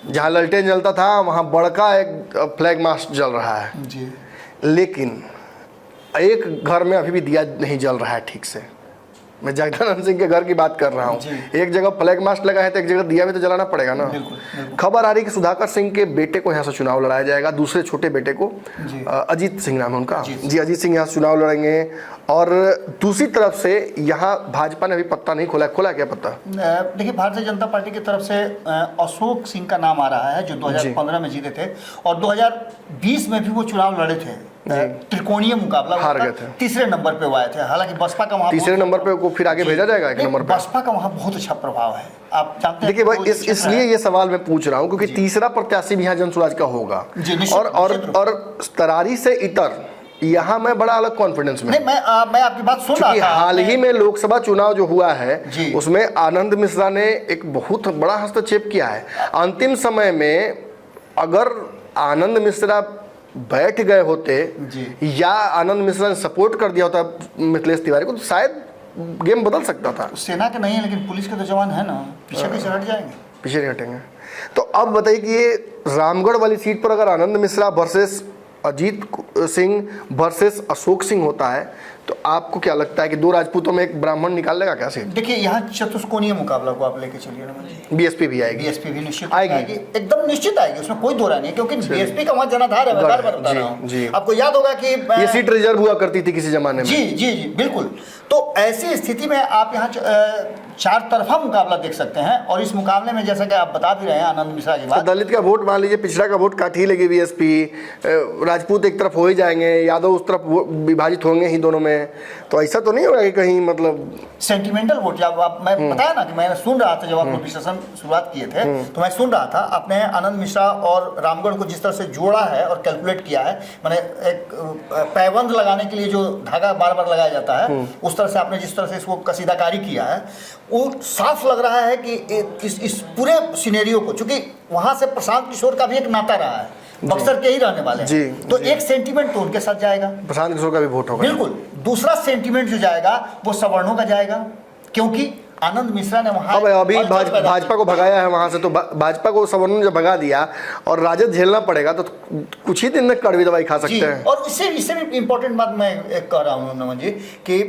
जहाँ ललटेन जलता था वहाँ बड़का एक फ्लैग मास्ट जल रहा है जी, लेकिन एक घर में अभी भी दिया नहीं जल रहा है ठीक से। मैं जगदानंद सिंह के घर की बात कर रहा हूँ, एक जगह फ्लैग मास्ट लगा है तो एक जगह दिया भी तो जलाना पड़ेगा ना। खबर आ रही कि सुधाकर सिंह के बेटे को यहाँ से चुनाव लड़ाया जाएगा, दूसरे छोटे बेटे को, अजीत सिंह नाम है उनका जी, अजीत सिंह यहाँ से चुनाव लड़ेंगे। और दूसरी तरफ से यहाँ भाजपा ने अभी पत्ता नहीं खोला क्या पत्ता? देखिए भारतीय जनता पार्टी की तरफ से अशोक सिंह का नाम आ रहा है, जो 2015 में जीते थे और 2020 में भी वो चुनाव लड़े थे, त्रिकोणीय मुकाबला, हार गए थे, तीसरे नंबर पे वो आए थे। हालांकि बसपा का वहाँ तीसरे नंबर पे को फिर आगे भेजा जाएगा 1 नंबर पे। बसपा का वहाँ बहुत अच्छा प्रभाव है, आप जानते हैं। देखिए भाई, इसलिए ये सवाल मैं पूछ रहा हूँ क्योंकि तीसरा प्रत्याशी भी यहाँ जनसुराज का होगा, और तरारी से इतर यहाँ मैं बड़ा अलग कॉन्फिडेंस में नहीं, मैं आपकी बात सुन रहा क्योंकि था। हाल ही में लोकसभा चुनाव जो हुआ है जी। उसमें आनंद मिश्रा ने एक बहुत बड़ा हस्तक्षेप किया है। अंतिम समय में अगर आनंद मिश्रा बैठ गए होते जी। या आनंद मिश्रा ने सपोर्ट कर दिया होता मिथिलेश तिवारी को तो शायद गेम बदल सकता था। सेना के नहीं है, लेकिन पुलिस के तो जवान है ना, पीछे कैसे हट जाएंगे? पीछे नहीं हटेंगे। तो अब बताइए कि ये रामगढ़ वाली सीट पर अगर आनंद मिश्रा वर्सेस अजीत सिंह वर्सेस अशोक सिंह होता है तो आपको क्या लगता है कि दो राजपूतों में एक ब्राह्मण निकाल लेगा क्या सीट? देखिए, यहाँ चतुष्कोणीय मुकाबला को आप लेके चलिए रमन जी। बीएसपी भी आएगी। बीएसपी भी निश्चित आएगी। एकदम निश्चित आएगी, उसमें कोई दो राय नहीं, क्योंकि बीएसपी का वहाँ जनाधार है। मैं बार बार बता जी, रहा हूँ। जी। आपको याद होगा कि ये सीट रिजर्व हुआ करती थी किसी जमाने में। जी जी जी बिल्कुल। तो ऐसी स्थिति में आप यहाँ चार तरफा मुकाबला देख सकते हैं, और इस मुकाबले में जैसा कि आप बता भी रहे हैं आनंद मिश्रा की तो बात, दलित का वोट मान लीजिए, पिछड़ा का वोट काट ही लेगी बीएसपी, राजपूत एक तरफ हो ही जाएंगे, यादव उस तरफ विभाजित होंगे ही दोनों में। तो ऐसा तो नहीं होगा कि कहीं मतलब सेंटिमेंटल वोट, जब आप मैं बताया ना कि मैं सुन रहा था जब आप लोग डिस्कशन शुरुआत किए थे, तो मैं सुन रहा था आपने आनंद मिश्रा और रामगढ़ को जिस तरह से जोड़ा है और कैलकुलेट किया है, मैंने एक पैबंद लगाने के लिए जो धागा बार बार लगाया जाता है उस तरह से आपने जिस तरह से इसको कसीदाकारी किया है, वो साफ लग रहा है कि इस पूरे सिनेरियो को, चूंकि वहां से प्रशांत किशोर का भी एक नाता रहा है, बक्सर के ही रहने वाले जी, हैं, तो एक सेंटीमेंट तो उनके साथ जाएगा, प्रशांत किशोर का भी वोट होगा। बिल्कुल। दूसरा सेंटीमेंट जो जाएगा वो सवर्णों का जाएगा, क्योंकि आनंद मिश्रा ने वहां अब अभी भाजपा को भगाया है वहां से, तो भाजपा को सवर्णों ने जब भगा दिया और राजद झेलना पड़ेगा तो कुछ ही दिन में कड़वी दवाई खा सकते हैं। और इससे भी इम्पोर्टेंट बात मैं एक कह रहा हूँ नमन जी कि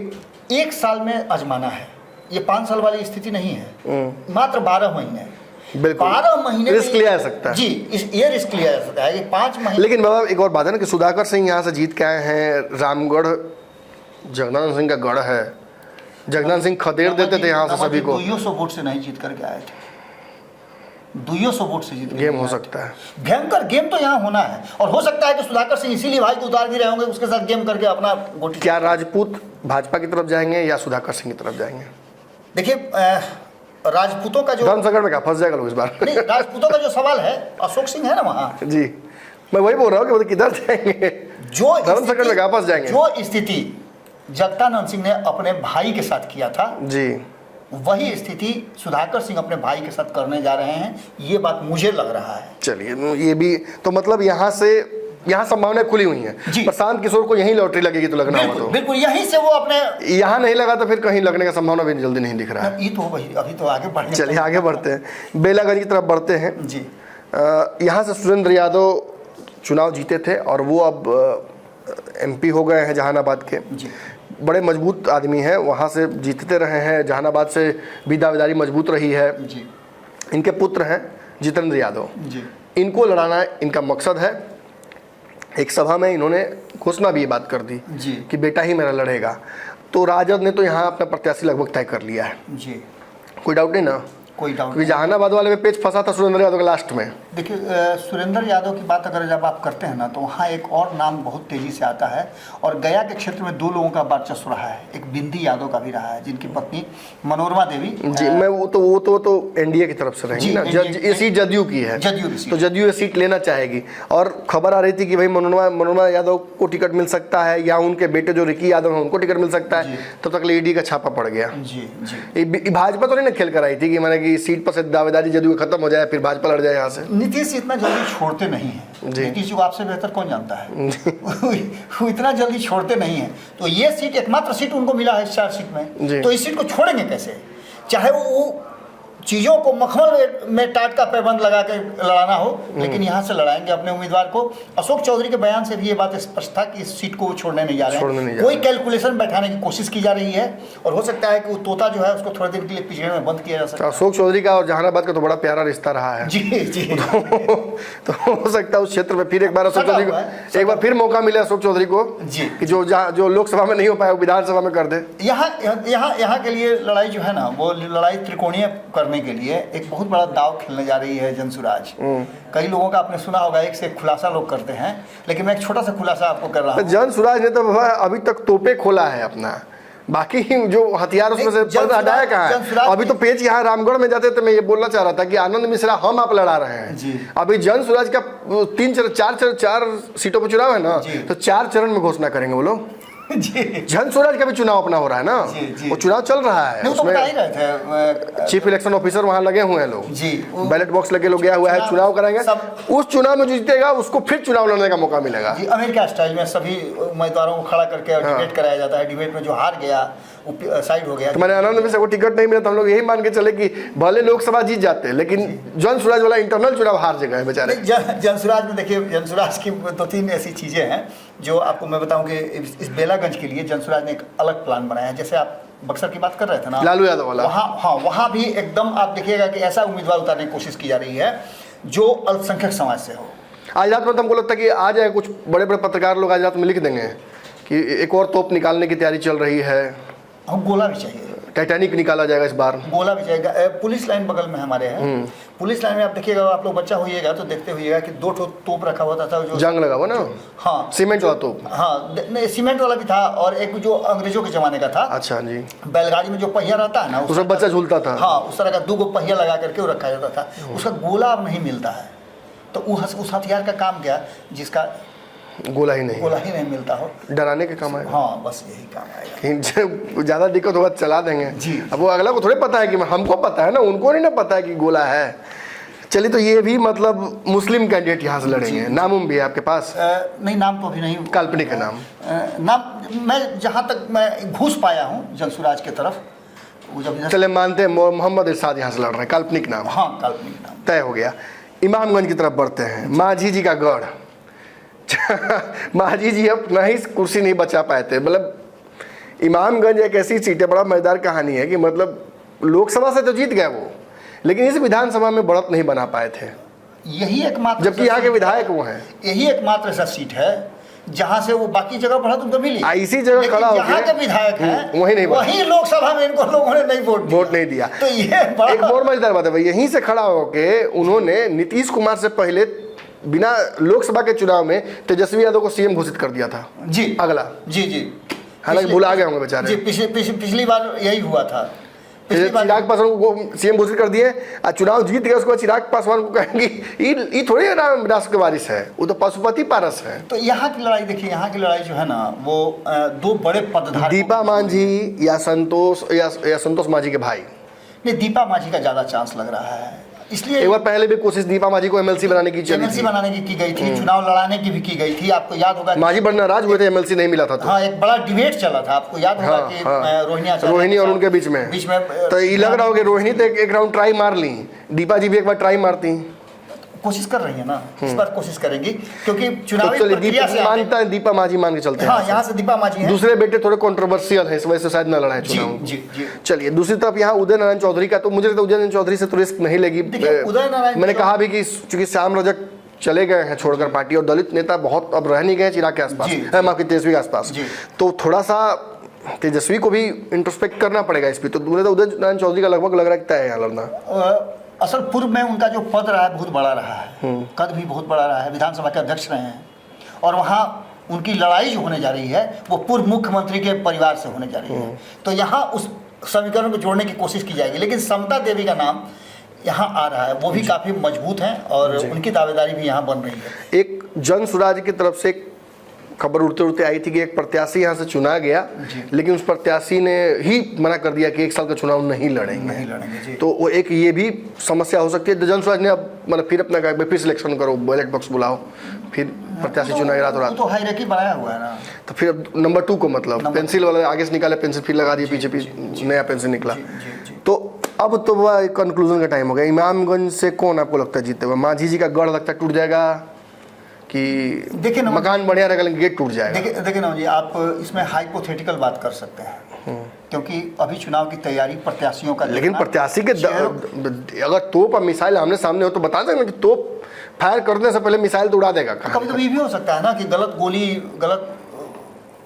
एक साल में आजमाना है, ये 5 साल वाली स्थिति नहीं है, मात्र 12 महीने। बिल्कुल 12 महीने रिस्क लिया जा सकता है जी, ये रिस्क लिया जा सकता है कि 5 महीने। लेकिन बाबा एक और बात है ना कि सुधाकर सिंह यहाँ से जीत के आए हैं, रामगढ़ जगदानंद सिंह का गढ़ है, जगदानंद सिंह खदेड़ देते थे यहाँ से सभी को। 200 वोट से नहीं जीत करके आए थे, 200 वोट से जीत गेम हो सकता है, भयंकर गेम तो यहाँ होना है, और हो सकता है कि सुधाकर सिंह इसीलिए भाई को उतार भी रहे होंगे, उसके साथ गेम करके अपना गोटी। क्या राजपूत भाजपा की तरफ जाएंगे या सुधाकर सिंह की तरफ जाएंगे? देखिए, राजपूतों का जो धर्म संकट में क्या फंस जाएगा लोग इस बार? नहीं, राजपूतों का जो सवाल है, अशोक सिंह है ना वहाँ जी, मैं वही बोल रहा हूँ कि मतलब किधर जाएंगे, जो धर्म संकट में क्या फंस जाएंगे? जो स्थिति जगदानंद सिंह ने अपने भाई के साथ किया था जी, वही स्थिति सुधाकर सिंह अपने भाई के साथ करने जा रहे हैं, ये बात मुझे लग रहा है। चलिए, ये भी तो मतलब यहाँ संभावनाएं खुली हुई हैं। प्रशांत किशोर को यहीं लॉटरी लगेगी तो लगना होगा, तो बिल्कुल यहीं से वो अपने, यहाँ नहीं लगा तो फिर कहीं लगने का संभावना भी जल्दी नहीं दिख रहा है। ये तो भाई अभी तो आगे बढ़ने। चलिए आगे बढ़ते हैं, बेलागंज की तरफ बढ़ते हैं जी। यहाँ से सुरेंद्र यादव चुनाव जीते थे और वो अब एमपी हो गए हैं जहानाबाद के। जी। बड़े मजबूत आदमी हैं, वहाँ से जीतते रहे हैं, जहानाबाद से भी दावेदारी मजबूत रही है। जी। इनके पुत्र हैं जितेंद्र यादव जी। इनको लड़ाना इनका मकसद है। एक सभा में इन्होंने घोषणा भी ये बात कर दी जी। कि बेटा ही मेरा लड़ेगा। तो राजद ने तो यहाँ अपना प्रत्याशी लगभग तय कर लिया है, जी, कोई डाउट नहीं ना? कोई डाउट क्योंकि जहानाबाद वाले में पेच फंसा था सुरेंद्र यादव के लास्ट में। देखिए, सुरेंद्र यादव की बात अगर जब आप करते हैं ना, तो वहाँ एक और नाम बहुत तेजी से आता है, और गया के क्षेत्र में 2 लोगों का वर्चस्व रहा है, एक बिंदी यादव का भी रहा है, जिनकी पत्नी मनोरमा देवी। जी, मैं वो तो एनडीए की तरफ से रहेंगी ना, ये सीट जदयू की है, जदयू की सीट। तो जदयू ये सीट लेना चाहेगी। और खबर आ रही थी कि भाई मनोरमा यादव को टिकट मिल सकता है या उनके बेटे जो रिकी यादव हैं उनको टिकट मिल सकता है। तब तक ईडी का छापा पड़ गया। जी जी। भाजपा तो नहीं ना खेल कर आई थी कि मैंने कि सीट पर से दावेदारी जदयू खत्म हो जाए फिर भाजपा लड़ जाए यहाँ से। नीतीश इतना जल्दी छोड़ते नहीं है, नीतीश जी को आपसे बेहतर कौन जानता है। वो इतना जल्दी छोड़ते नहीं है। तो ये सीट एकमात्र सीट उनको मिला है इस 4 सीट में, तो इस सीट को छोड़ेंगे कैसे? चाहे वो चीज़ों को मखमल में टाट का पैबंद लगा के लड़ाना हो, लेकिन यहाँ से लड़ाएंगे अपने उम्मीदवार को। अशोक चौधरी के बयान से भी ये बात स्पष्ट था कि इस सीट को वो छोड़ने नहीं जा रहे हैं। कोई कैलकुलेशन बैठाने की कोशिश की जा रही है, और हो सकता है कि वो तोता जो है उसको थोड़े दिन के लिए पिछड़े में बंद किया जा सकता है। अशोक चौधरी का और जहानाबाद का तो बड़ा प्यारा रिश्ता रहा है। जी जी। तो हो सकता है उस क्षेत्र में फिर एक बार अशोक चौधरी को एक बार फिर मौका मिले अशोक चौधरी को जी, कि जो लोकसभा में नहीं हो पाया वो विधानसभा में कर दे। यहाँ के लिए लड़ाई जो है ना, वो लड़ाई त्रिकोणीय करने के लिए एक बहुत बड़ा दाव खेलने जा रही है जनसुराज। कई लोगों का आपने सुना होगा, एक से एक खुलासा लोग करते हैं, लेकिन मैं एक छोटा सा खुलासा आपको कर रहा हूँ। जनसुराज ने तो अभी तक तोपे खोला है अपना, बाकी जो हथियार उसमें से जन हटाया कहाँ है? सुराज अभी तो पेच यहाँ रामगढ़ में जाते थे, मैं ये बोलना चाह रहा था कि आनंद मिश्रा हम आप लड़ा रहे हैं जी। अभी जन सुराज का 4 सीटों पर चुनाव है ना, तो 4 चरण में घोषणा करेंगे वो लोग। जी जन स्वराज का भी चुनाव अपना हो रहा है ना, जी। वो चुनाव चल रहा है, नहीं, वो तो बता ही रहे थे चीफ इलेक्शन ऑफिसर वहां लगे हुए हैं लोग जी। बैलेट बॉक्स लगे लोग गया हुआ है, चुनाव कराएंगे, उस चुनाव में जो जीतेगा उसको फिर चुनाव लड़ने का मौका मिलेगा। जी, अमेरिका स्टाइल में सभी उम्मीदवारों को खड़ा करके डिबेट कराया जाता है। डिबेट में जो हार गया वो साइड हो गया। तो मैंने आनंद में से को टिकट नहीं मिला तो हम लोग यही मान के चले कि भले लोकसभा जीत जाते लेकिन जन स्वराज वाला इंटरनल चुनाव हार जगह है बेचारे। जन स्वराज में देखिए, जन स्वराज की 2-3 ऐसी चीज़ें हैं जो आपको मैं बताऊं कि इस बेलागंज के लिए जन स्वराज ने एक अलग प्लान बनाया है। जैसे आप बक्सर की बात कर रहे थे ना, लालू यादव वाला, वहाँ भी एकदम आप देखिएगा कि ऐसा उम्मीदवार उतारने की कोशिश की जा रही है जो अल्पसंख्यक समाज से हो। आज रात में तो हमको लगता है कि आ जाए, कुछ बड़े बड़े पत्रकार लोग आज रात में लिख देंगे कि एक और तोप निकालने की तैयारी चल रही है, हम गोला भी चाहिए, टाइटैनिक निकाला जाएगा इस बार, गोला भी चाहिए। पुलिस लाइन बगल में हमारे है, पुलिस लाइन में आप देखिएगा, आप लोग बच्चा होइएगा तो देखते होइएगा कि 2 तोप रखा हुआ था जो जंग लगा हुआ ना, हाँ सीमेंट वाला तोप, हाँ नहीं सीमेंट वाला भी था, और एक जो अंग्रेजों के जमाने का था। अच्छा जी, बैलगाड़ी में जो पहिया रहता है ना, उसमें बच्चा झूलता था, हाँ उस तरह का 2 पहिया लगा करके वो रखा जाता था। उसका गोला अब नहीं मिलता है, तो उस हथियार का काम क्या, जिसका गोला ही नहीं मिलता हो, डराने के काम आएगा। हाँ बस यही काम आएगा। ज्यादा दिक्कत होगा चला देंगे जी। अब वो अगला को थोड़े पता है कि हमको पता है ना, उनको नहीं ना पता है कि गोला है। चलिए, तो ये भी मतलब मुस्लिम कैंडिडेट यहाँ से लड़ेंगे, नाम भी है आपके पास? नहीं, नाम तो अभी नहीं, काल्पनिक है नाम। नाम मैं जहाँ तक मैं घुस पाया हूँ जनसुराज के तरफ, चले मानते हैं मोहम्मद इरशाद यहाँ से लड़ रहे हैं, काल्पनिक नाम। हाँ काल्पनिक नाम तय हो गया। इमामगंज की तरफ बढ़ते हैं, माझी जी का गढ़। माझी जी अब नहीं कुर्सी नहीं बचा पाए थे, मतलब इमामगंज एक ऐसी सीट है, बड़ा मजेदार कहानी है कि मतलब लोकसभा से तो जीत गए वो, लेकिन इस विधानसभा में बढ़त नहीं बना पाए थे। यही एकमात्र, जबकि यहाँ के विधायक वो हैं, यही एकमात्र ऐसा सीट है जहाँ से वो बाकी जगह बढ़त उनको मिली, इसी जगह खड़ा होकर यहाँ के विधायक हैं वही लोकसभा में इनको लोगों ने नहीं वोट नहीं दिया। तो ये एक और मजेदार बात है भाई, यहीं से खड़ा होके उन्होंने नीतीश कुमार से पहले बिना लोकसभा के चुनाव में तेजस्वी यादव को सीएम घोषित कर दिया था जी, अगला जी, हालांकि भुला गए होंगे बेचारे जी। पिछली बार यही हुआ था, चिराग पासवान को सीएम घोषित कर दिए, चुनाव जीत गए, उसके बाद चिराग पासवान को कहेंगे ये थोड़ी राष्ट्र के वारिस है, वो तो पशुपति पारस है। तो यहाँ की लड़ाई देखिए, यहाँ की लड़ाई जो है ना, वो 2 बड़े पदधारी, दीपा मांझी या संतोष मांझी के भाई। नहीं, दीपा मांझी का ज्यादा चांस लग रहा है, इसलिए एक बार पहले भी कोशिश दीपा मांझी को एमएलसी बनाने की बनाने की गई थी, चुनाव लड़ाने की भी की गई थी। आपको याद होगा मांझी बड़ा नाराज हुए थे, एमएलसी नहीं मिला था तो। हाँ, एक बड़ा डिबेट चला था, आपको याद होगा कि रोहिणी और उनके बीच में तो ये लग रहा हो कि रोहिणी तो एक राउंड ट्राई मार ली, दीपा जी भी एक बार ट्राई मारती, कोशिश कर रही है ना, इस बार कोशिश करेंगी क्योंकि चुनावी प्रक्रिया से मानता है, दीपा मांझी मान के चलते हैं। हाँ, यहाँ से दीपा मांझी हैं। दूसरे बेटे थोड़े कंट्रोवर्शियल है, इस वजह से शायद न लड़ाए चुनाव। जी, जी। चलिए, दूसरी तरफ यहाँ उदय नारायण चौधरी का, तो मुझे लगता है उदय नारायण चौधरी से तो रिस्क नहीं लेगी। मैंने कहा भी कि चूंकि श्याम रजक चले गए हैं छोड़कर पार्टी, और दलित नेता बहुत अब रह नहीं गए चिराग के आसपास, माफी तेजस्वी के आसपास, तो थोड़ा सा तेजस्वी को भी इंट्रोस्पेक्ट करना पड़ेगा इस पर। तो मुझे तो उदय नारायण चौधरी का लगभग लग रहा है तय है यहाँ लड़ना। असल पूर्व में उनका जो पद रहा है बहुत बड़ा रहा है, कद भी बहुत बड़ा रहा है, विधानसभा के अध्यक्ष रहे हैं, और वहाँ उनकी लड़ाई जो होने जा रही है वो पूर्व मुख्यमंत्री के परिवार से होने जा रही है। तो यहाँ उस समीकरण को जोड़ने की कोशिश की जाएगी, लेकिन समता देवी का नाम यहाँ आ रहा है, वो भी काफ़ी मजबूत हैं और उनकी दावेदारी भी यहाँ बन रही है। एक जन स्वराज की तरफ से खबर उड़ते उड़ते आई थी कि एक प्रत्याशी यहाँ से चुना गया, लेकिन उस प्रत्याशी ने ही मना कर दिया कि 1 साल का चुनाव नहीं लड़ेंगे। तो वो एक ये भी समस्या हो सकती है। जन स्वराज ने अब मतलब फिर अपना कहा फिर सिलेक्शन करो, बैलेट बॉक्स बुलाओ, फिर प्रत्याशी चुनाएगा रातों रात। तो हायरार्की बनाया हुआ है ना, तो फिर नंबर 2 को मतलब पेंसिल वाला आगे से निकाले, पेंसिल फिर लगा दिए, पीछे नया पेंसिल निकला। तो अब तो वह कंक्लूजन का टाइम हो गया। इमामगंज से कौन आपको लगता है जीते हुए? मांझी जी का गढ़ लगता है टूट जाएगा कि देखिए ना, मकान बढ़िया रहेगा लेकिन गेट टूट जाएगा? देखिए ना जी, आप इसमें हाइपोथेटिकल बात कर सकते हैं, क्योंकि अभी चुनाव की तैयारी प्रत्याशियों का, लेकिन प्रत्याशी के अगर तोप और मिसाइल आमने सामने हो तो बता दें कि तोप फायर करने से पहले मिसाइल तो उड़ा देगा। कभी कभी भी हो सकता है ना कि गलत गोली, गलत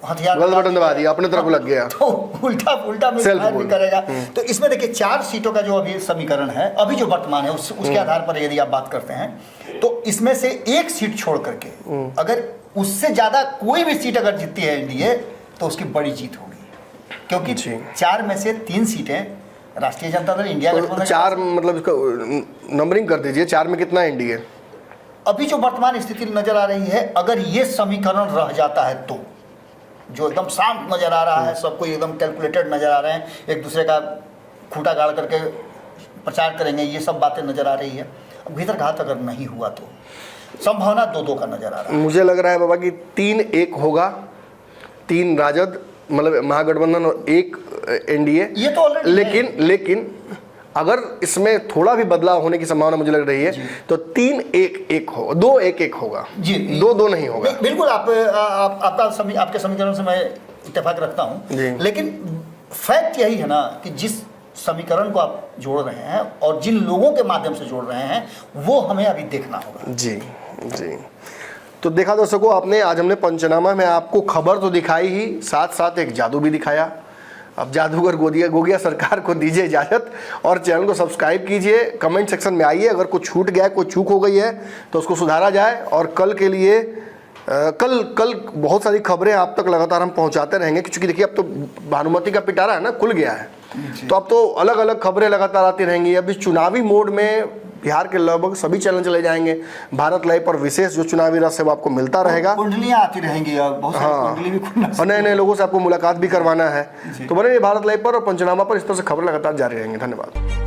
हथियार, गलत बटन दबा दिया, अपने तरफ लग गया, तो उल्टा मिसाइल भी करेगा। तो इसमें देखिए 4 सीटों का जो अभी समीकरण है, अभी जो वर्तमान है उसके आधार पर यदि आप बात करते हैं, तो इसमें से 1 सीट छोड़ करके अगर उससे ज्यादा कोई भी सीट अगर जीतती है एनडीए, तो उसकी बड़ी जीत होगी। क्योंकि जी। 4 में से 3 सीटें राष्ट्रीय जनता दल इंडिया तो गठबंधन 4 मतलब इसका नंबरिंग कर दीजिए, 4 में कितना एनडीए? अभी जो वर्तमान स्थिति नजर आ रही है, अगर ये समीकरण रह जाता है तो जो एकदम शांत नजर आ रहा है, सबको एकदम कैलकुलेटेड नजर आ रहे हैं, एक दूसरे का खूंटा गाड़ करके प्रचार करेंगे, ये सब बातें नजर आ रही है। अब भीतर घात अगर नहीं हुआ तो संभावना 2-2 का नजर आ रहा है। मुझे लग रहा है बाबा कि 3-1 होगा, 3 राजद मतलब महागठबंधन और 1 एनडीए। ये तो ऑलरेडी लेकिन अगर इसमें थोड़ा भी बदलाव होने की संभावना मुझे लग रही है तो 3-1-1 होगा, 2-1-1 होगा जी, 2-2 नहीं होगा। बिल्कुल आपके समीकरण से मैं इत्तेफाक रखता हूँ, लेकिन फैक्ट यही है ना कि जिस समीकरण को आप जोड़ रहे हैं और जिन लोगों के माध्यम से जोड़ रहे हैं वो हमें अभी देखना होगा। जी जी। तो देखा दर्शकों, आपने आज हमने पंचनामा में आपको खबर तो दिखाई ही, साथ साथ एक जादू भी दिखाया। अब जादूगर गोगिया सरकार को दीजिए इजाज़त और चैनल को सब्सक्राइब कीजिए। कमेंट सेक्शन में आइए, अगर कुछ छूट गया, कोई चूक हो गई है तो उसको सुधारा जाए। और कल के लिए कल बहुत सारी खबरें आप तक लगातार हम पहुंचाते रहेंगे, क्योंकि देखिए अब तो भानुमति का पिटारा है ना, खुल गया है, तो अब तो अलग अलग खबरें लगातार आती रहेंगी। अब इस चुनावी मोड में बिहार के लगभग सभी चैनल चले जाएंगे। भारत लाइव पर विशेष जो चुनावी रस है वो आपको मिलता रहेगा, कुंडलियां आती रहेंगी और बहुत सारी कुंडली भी खुलना, और नए नए लोगों से आपको मुलाकात भी करवाना है। तो बने रहिए भारत लाइव पर और पंचनामा पर, इस तरह से खबर लगातार जारी रहेंगी। धन्यवाद।